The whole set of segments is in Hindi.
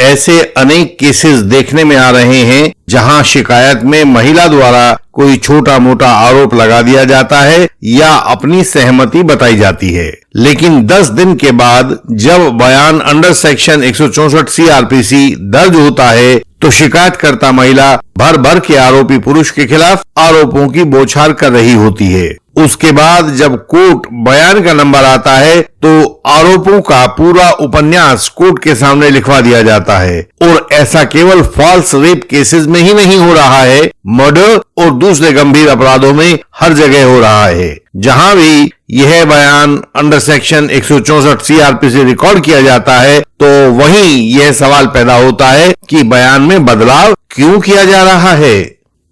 ऐसे अनेक केसेस देखने में आ रहे हैं जहां शिकायत में महिला द्वारा कोई छोटा मोटा आरोप लगा दिया जाता है या अपनी सहमति बताई जाती है, लेकिन 10 दिन के बाद जब बयान अंडर सेक्शन 164 सीआरपीसी दर्ज होता है तो शिकायतकर्ता महिला भर भर के आरोपी पुरुष के खिलाफ आरोपों की बौछार कर रही होती है। उसके बाद जब कोर्ट बयान का नंबर आता है तो आरोपों का पूरा उपन्यास कोर्ट के सामने लिखवा दिया जाता है। और ऐसा केवल फॉल्स रेप केसेस में ही नहीं हो रहा है, मर्डर और दूसरे गंभीर अपराधों में हर जगह हो रहा है। जहां भी यह बयान अंडर सेक्शन 164 सीआरपीसी रिकॉर्ड किया जाता है तो वहीं यह सवाल पैदा होता है कि बयान में बदलाव क्यों किया जा रहा है।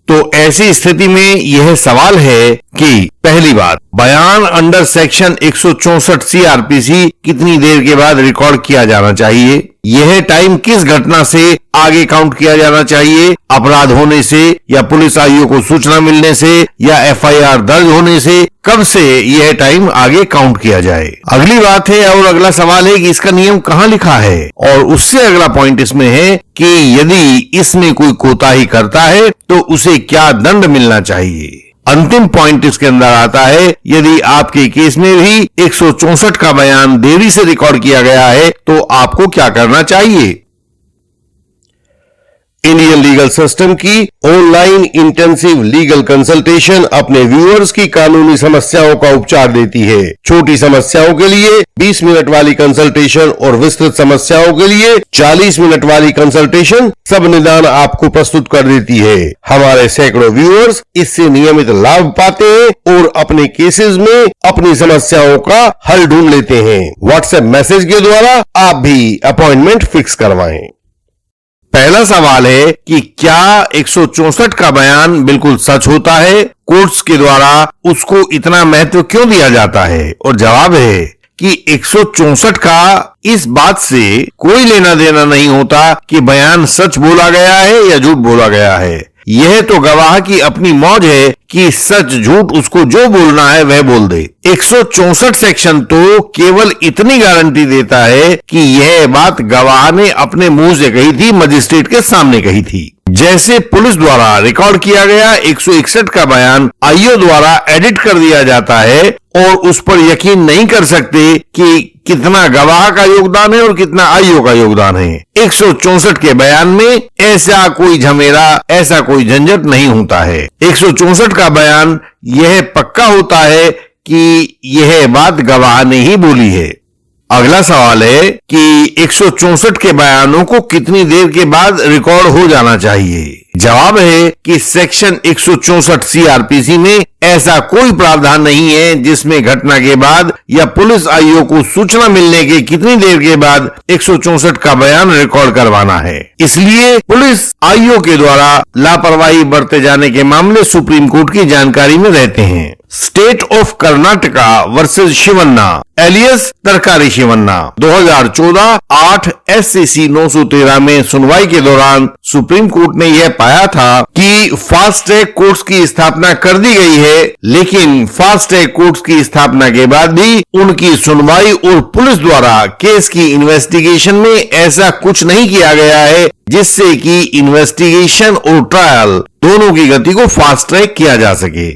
तो ऐसी स्थिति में यह सवाल है कि पहली बात, बयान अंडर सेक्शन 164 सीआरपीसी कितनी देर के बाद रिकॉर्ड किया जाना चाहिए? यह टाइम किस घटना से आगे काउंट किया जाना चाहिए? अपराध होने से या पुलिस आईओ को सूचना मिलने से या एफआईआर दर्ज होने से? कब से यह टाइम आगे काउंट किया जाए? अगली बात है और अगला सवाल है कि इसका नियम कहाँ लिखा है? और उससे अगला पॉइंट इसमें है कि यदि इसमें कोई कोताही करता है तो उसे क्या दंड मिलना चाहिए? अंतिम पॉइंट इसके अंदर आता है, यदि आपके केस में भी 164 का बयान देरी से रिकॉर्ड किया गया है तो आपको क्या करना चाहिए? इंडियन लीगल सिस्टम की ऑनलाइन इंटेंसिव लीगल कंसल्टेशन अपने व्यूअर्स की कानूनी समस्याओं का उपचार देती है। छोटी समस्याओं के लिए 20 मिनट वाली कंसल्टेशन और विस्तृत समस्याओं के लिए 40 मिनट वाली कंसल्टेशन सब निदान आपको प्रस्तुत कर देती है। हमारे सैकड़ों व्यूअर्स इससे नियमित लाभ पाते हैं और अपने केसेस में अपनी समस्याओं का हल ढूंढ लेते हैं। व्हाट्सएप मैसेज के द्वारा आप भी अपॉइंटमेंट फिक्स करवाएं। पहला सवाल है कि क्या 164 का बयान बिल्कुल सच होता है? कोर्ट्स के द्वारा उसको इतना महत्व क्यों दिया जाता है? और जवाब है कि 164 का इस बात से कोई लेना देना नहीं होता कि बयान सच बोला गया है या झूठ बोला गया है। यह तो गवाह की अपनी मौज है कि सच झूठ उसको जो बोलना है वह बोल दे। 164 सेक्शन तो केवल इतनी गारंटी देता है कि यह बात गवाह ने अपने मुंह से कही थी, मजिस्ट्रेट के सामने कही थी। जैसे पुलिस द्वारा रिकॉर्ड किया गया 161 का बयान आईओ द्वारा एडिट कर दिया जाता है और उस पर यकीन नहीं कर सकते कि कितना गवाह का योगदान है और कितना आईओ का योगदान है। 164 के बयान में ऐसा कोई झमेला, ऐसा कोई झंझट नहीं होता है। 164 का बयान यह पक्का होता है कि यह बात गवाह ने ही बोली है। अगला सवाल है कि 164 के बयानों को कितनी देर के बाद रिकॉर्ड हो जाना चाहिए? जवाब है कि सेक्शन 164 सीआरपीसी में ऐसा कोई प्रावधान नहीं है जिसमें घटना के बाद या पुलिस आईओ को सूचना मिलने के कितनी देर के बाद 164 का बयान रिकॉर्ड करवाना है। इसलिए पुलिस आईओ के द्वारा लापरवाही बरते जाने के मामले सुप्रीम कोर्ट की जानकारी में रहते हैं। State of Karnataka versus Shivanna alias Tarkari Shivanna 2014 8 SCC 913 में सुनवाई के दौरान सुप्रीम कोर्ट ने यह पाया था कि फास्ट ट्रैक कोर्ट्स की स्थापना कर दी गई है, लेकिन फास्ट ट्रैक कोर्ट्स की स्थापना के बाद भी उनकी सुनवाई और पुलिस द्वारा केस की इन्वेस्टिगेशन में ऐसा कुछ नहीं किया गया है जिससे कि इन्वेस्टिगेशन और ट्रायल दोनों की गति को फास्ट ट्रैक किया जा सके।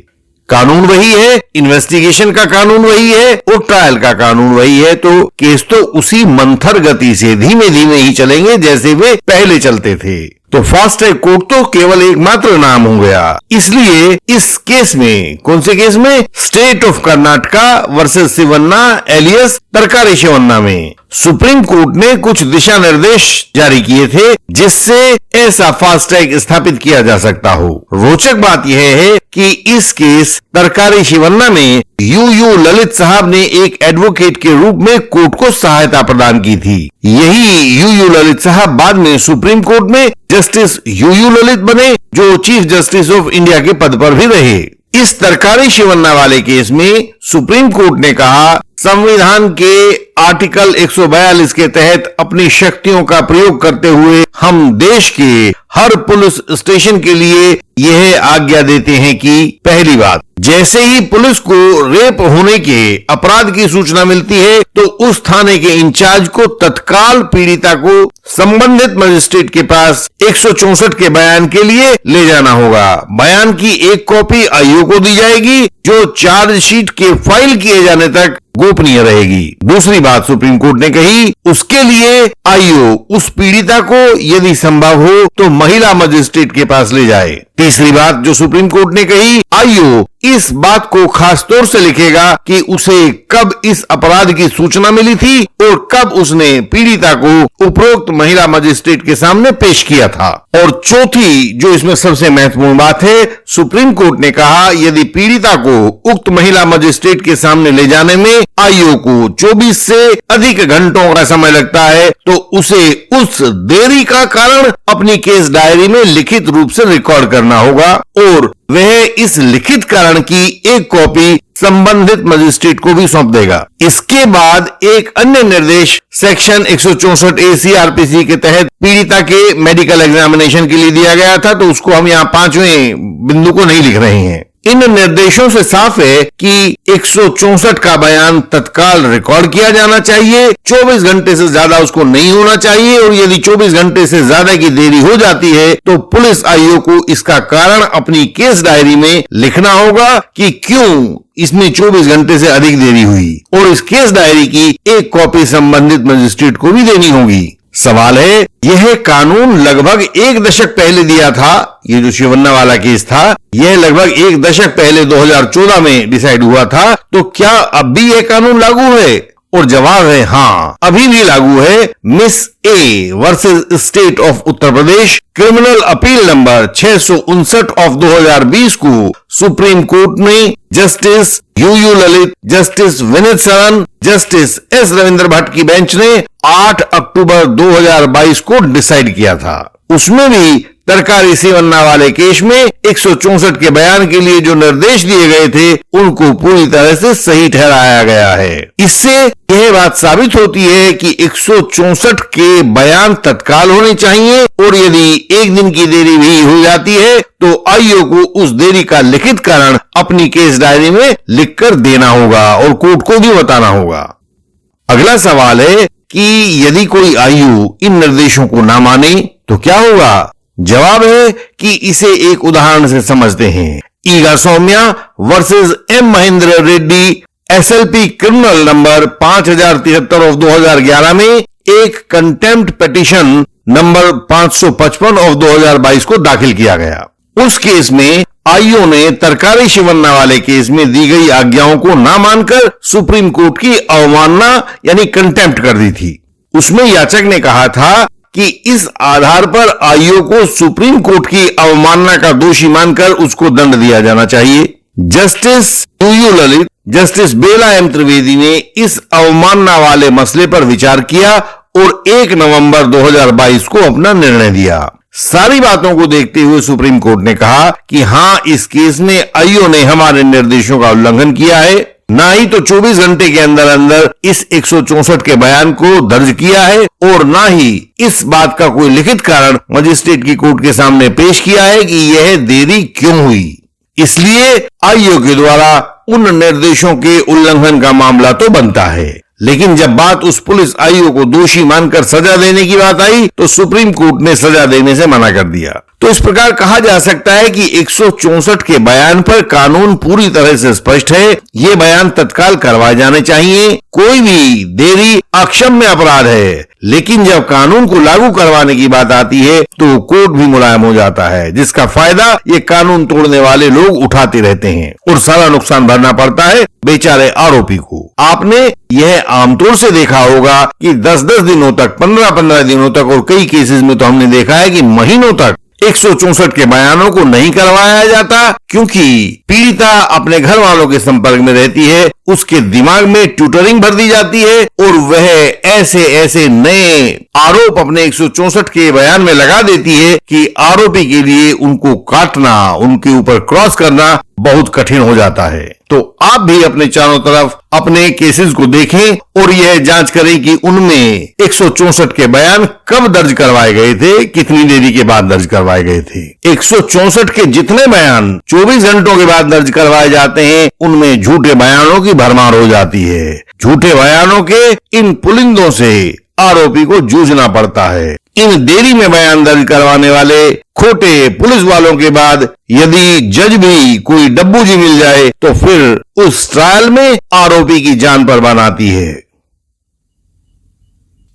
कानून वही है, इन्वेस्टिगेशन का कानून वही है और ट्रायल का कानून वही है, तो केस तो उसी मंथर गति से धीमे धीमे ही चलेंगे जैसे वे पहले चलते थे। तो फास्ट ट्रैक कोर्ट तो केवल एकमात्र नाम हो गया। इसलिए इस केस में, कौन से केस में? State of Karnataka versus Shivanna alias Tarkari Shivanna में सुप्रीम कोर्ट ने कुछ दिशा निर्देश जारी किए थे जिससे ऐसा फास्ट ट्रैक स्थापित किया जा सकता हो। रोचक बात यह है कि इस केस तरकारी शिवन्ना में यू ललित साहब ने एक एडवोकेट के रूप में कोर्ट को सहायता प्रदान की थी। यही यू ललित साहब बाद में सुप्रीम कोर्ट में जस्टिस यू ललित बने, जो चीफ जस्टिस ऑफ इंडिया के पद पर भी रहे। इस तरकारी शिवन्ना वाले केस में सुप्रीम कोर्ट ने कहा, संविधान के आर्टिकल 142 के तहत अपनी शक्तियों का प्रयोग करते हुए हम देश के हर पुलिस स्टेशन के लिए यह आज्ञा देते हैं कि पहली बात, जैसे ही पुलिस को रेप होने के अपराध की सूचना मिलती है तो उस थाने के इंचार्ज को तत्काल पीड़िता को संबंधित मजिस्ट्रेट के पास 164 के बयान के लिए ले जाना होगा। बयान की एक कॉपी आईओ को दी जाएगी जो चार्जशीट के फाइल किए जाने तक गोपनीय रहेगी। दूसरी बात सुप्रीम कोर्ट ने कही, उसके लिए आईओ उस पीड़िता को यदि संभव हो तो महिला मजिस्ट्रेट के पास ले जाए। तीसरी बात जो सुप्रीम कोर्ट ने कही, आईओ इस बात को खास तौर से लिखेगा कि उसे कब इस अपराध की सूचना मिली थी और कब उसने पीड़िता को उपरोक्त महिला मजिस्ट्रेट के सामने पेश किया था। और चौथी जो इसमें सबसे महत्वपूर्ण बात है, सुप्रीम कोर्ट ने कहा यदि पीड़िता को उक्त महिला मजिस्ट्रेट के सामने ले जाने में आईओ को 24 से अधिक घंटों का समय लगता है तो उसे उस देरी का कारण अपनी केस डायरी में लिखित रूप से रिकॉर्ड करना होगा और वह इस लिखित कारण की एक कॉपी संबंधित मजिस्ट्रेट को भी सौंप देगा। इसके बाद एक अन्य निर्देश सेक्शन 164A CRPC के तहत पीड़िता के मेडिकल एग्जामिनेशन के लिए दिया गया था, तो उसको हम यहाँ 5वें बिंदु को नहीं लिख रहे हैं। इन निर्देशों से साफ है कि 164 का बयान तत्काल रिकॉर्ड किया जाना चाहिए, 24 घंटे से ज्यादा उसको नहीं होना चाहिए और यदि 24 घंटे से ज्यादा की देरी हो जाती है तो पुलिस आईओ को इसका कारण अपनी केस डायरी में लिखना होगा कि क्यों इसमें 24 घंटे से अधिक देरी हुई और इस केस डायरी की एक कॉपी संबंधित मजिस्ट्रेट को भी देनी होगी। सवाल है, यह कानून लगभग 1 दशक पहले दिया था, ये जो शिवन्ना वाला केस था यह लगभग 1 दशक पहले 2014 में डिसाइड हुआ था, तो क्या अब भी यह कानून लागू है? और जवाब है हाँ, अभी भी लागू है। Miss A versus state of Uttar Pradesh criminal appeal number 659 of 2020 को सुप्रीम कोर्ट में justice U Lalit, justice Vineet Saran, justice S Ravindra Bhatt की बेंच ने 8 अक्टूबर 2022 को डिसाइड किया था। उसमें भी तरकारी शिवन्ना वाले केस में 164 के बयान के लिए जो निर्देश दिए गए थे उनको पूरी तरह से सही ठहराया गया है। इससे यह बात साबित होती है कि 164 के बयान तत्काल होने चाहिए और यदि एक दिन की देरी भी हो जाती है तो आईओ को उस देरी का लिखित कारण अपनी केस डायरी में लिखकर देना होगा और कोर्ट को भी बताना होगा। अगला सवाल है कि यदि कोई आईओ इन निर्देशों को ना माने तो क्या होगा? जवाब है कि इसे एक उदाहरण से समझते हैं। Eega Soumya versus M Mahendra Reddy SLP criminal number 5073 of 2011 में एक कंटेम्प्ट पिटीशन नंबर 555 ऑफ 2022 को दाखिल किया गया। उस केस में आईओ ने तरकारी शिवन्ना वाले केस में दी गई आज्ञाओं को ना मानकर सुप्रीम कोर्ट की अवमानना यानी कंटेम्प्ट कर दी थी। उसमें याचक ने कहा था कि इस आधार पर आईओ को सुप्रीम कोर्ट की अवमानना का दोषी मानकर उसको दंड दिया जाना चाहिए। Justice U Lalit, justice Bela M Trivedi ने इस अवमानना वाले मसले पर विचार किया और 1 नवंबर 2022 को अपना निर्णय दिया। सारी बातों को देखते हुए सुप्रीम कोर्ट ने कहा कि हां, इस केस में आईओ ने हमारे निर्देशों का उल्लंघन किया है, ना ही तो 24 घंटे के अंदर अंदर इस 164 के बयान को दर्ज किया है और ना ही इस बात का कोई लिखित कारण मजिस्ट्रेट की कोर्ट के सामने पेश किया है कि यह देरी क्यों हुई। इसलिए आईओ के द्वारा उन निर्देशों के उल्लंघन का मामला तो बनता है, लेकिन जब बात उस पुलिस आईओ को दोषी मानकर सजा देने की बात आई तो सुप्रीम कोर्ट ने सजा देने से मना कर दिया। तो इस प्रकार कहा जा सकता है कि 164 के बयान पर कानून पूरी तरह से स्पष्ट है। ये बयान तत्काल करवाए जाने चाहिए। कोई भी देरी अक्षम्य अपराध है, लेकिन जब कानून को लागू करवाने की बात आती है तो कोर्ट भी मुलायम हो जाता है, जिसका फायदा ये कानून तोड़ने वाले लोग उठाते रहते हैं और सारा नुकसान भरना पड़ता है बेचारे आरोपी को। आपने यह आमतौर से देखा होगा कि 10-10 दिनों तक, 15-15 दिनों तक और कई केसेस में तो हमने देखा है कि महीनों तक 164 के बयानों को नहीं करवाया जाता, क्योंकि पीड़िता अपने घर वालों के संपर्क में रहती है उसके दिमाग में ट्यूटरिंग भर दी जाती है और वह ऐसे ऐसे नए आरोप अपने 164 के बयान में लगा देती है कि आरोपी के लिए उनको काटना, उनके ऊपर क्रॉस करना बहुत कठिन हो जाता है। तो आप भी अपने चारों तरफ अपने केसेस को देखें और यह जांच करें कि उनमें 164 के बयान कब दर्ज करवाए गए थे, कितनी देरी के बाद दर्ज करवाए गए थे। 164 के जितने बयान 24 घंटों के बाद दर्ज करवाए जाते हैं, उनमें झूठे बयानों की भरमार हो जाती है। झूठे बयानों के इन पुलिंदों से आरोपी को जूझना पड़ता है। इन देरी में बयान दर्ज करवाने वाले खोटे पुलिस वालों के बाद यदि जज भी कोई डब्बू जी मिल जाए तो फिर उस ट्रायल में आरोपी की जान पर बन आती है।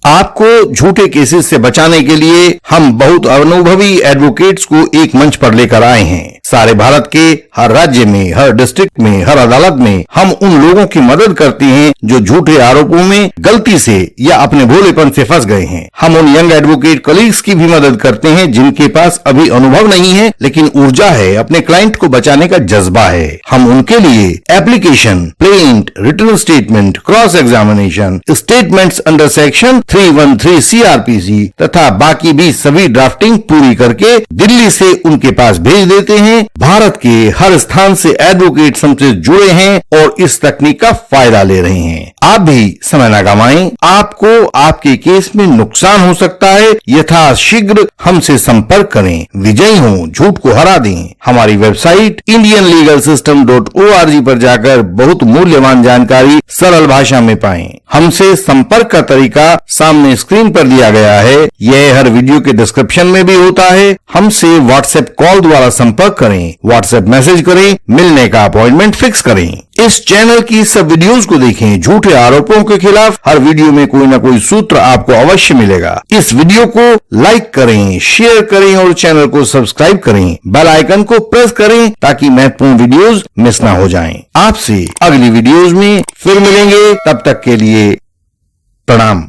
आपको झूठे केसेस से बचाने के लिए हम बहुत अनुभवी एडवोकेट्स को एक मंच पर लेकर आए हैं। सारे भारत के हर राज्य में, हर डिस्ट्रिक्ट में, हर अदालत में हम उन लोगों की मदद करते हैं जो झूठे आरोपों में गलती से या अपने भोलेपन से फंस गए हैं। हम उन यंग एडवोकेट कलीग्स की भी मदद करते हैं जिनके पास अभी अनुभव नहीं है लेकिन ऊर्जा है, अपने क्लाइंट को बचाने का जज्बा है। हम उनके लिए application, plaint, written statement, cross examination, statements under section 313 CRPC तथा बाकी भी सभी ड्राफ्टिंग पूरी करके दिल्ली से उनके पास भेज देते हैं। भारत के हर स्थान से एडवोकेट हमसे जुड़े हैं और इस तकनीक का फायदा ले रहे हैं। आप भी समय न गंवाएं। आपको आपके केस में नुकसान हो सकता है, यथाशीघ्र हमसे संपर्क करें। विजयी हो, झूठ को हरा दें। हमारी वेबसाइट indianlegalsystem.org पर जाकर बहुत मूल्यवान जानकारी सरल भाषा में पाएं। हमसे संपर्क का तरीका सामने स्क्रीन पर दिया गया है। यह हर वीडियो के डिस्क्रिप्शन में भी होता है। हमसे व्हाट्सएप कॉल द्वारा संपर्क करें, व्हाट्सएप मैसेज करें, मिलने का अपॉइंटमेंट फिक्स करें। इस चैनल की सब वीडियोस को देखें। झूठे आरोपों के खिलाफ हर वीडियो में कोई ना कोई सूत्र आपको अवश्य मिलेगा। इस वीडियो को लाइक करें, शेयर करें और चैनल को सब्सक्राइब करें। बेल आइकन को प्रेस करें ताकि महत्वपूर्ण वीडियोस मिस ना हो जाएं। आपसे अगली वीडियोस में फिर मिलेंगे, तब तक के लिए प्रणाम।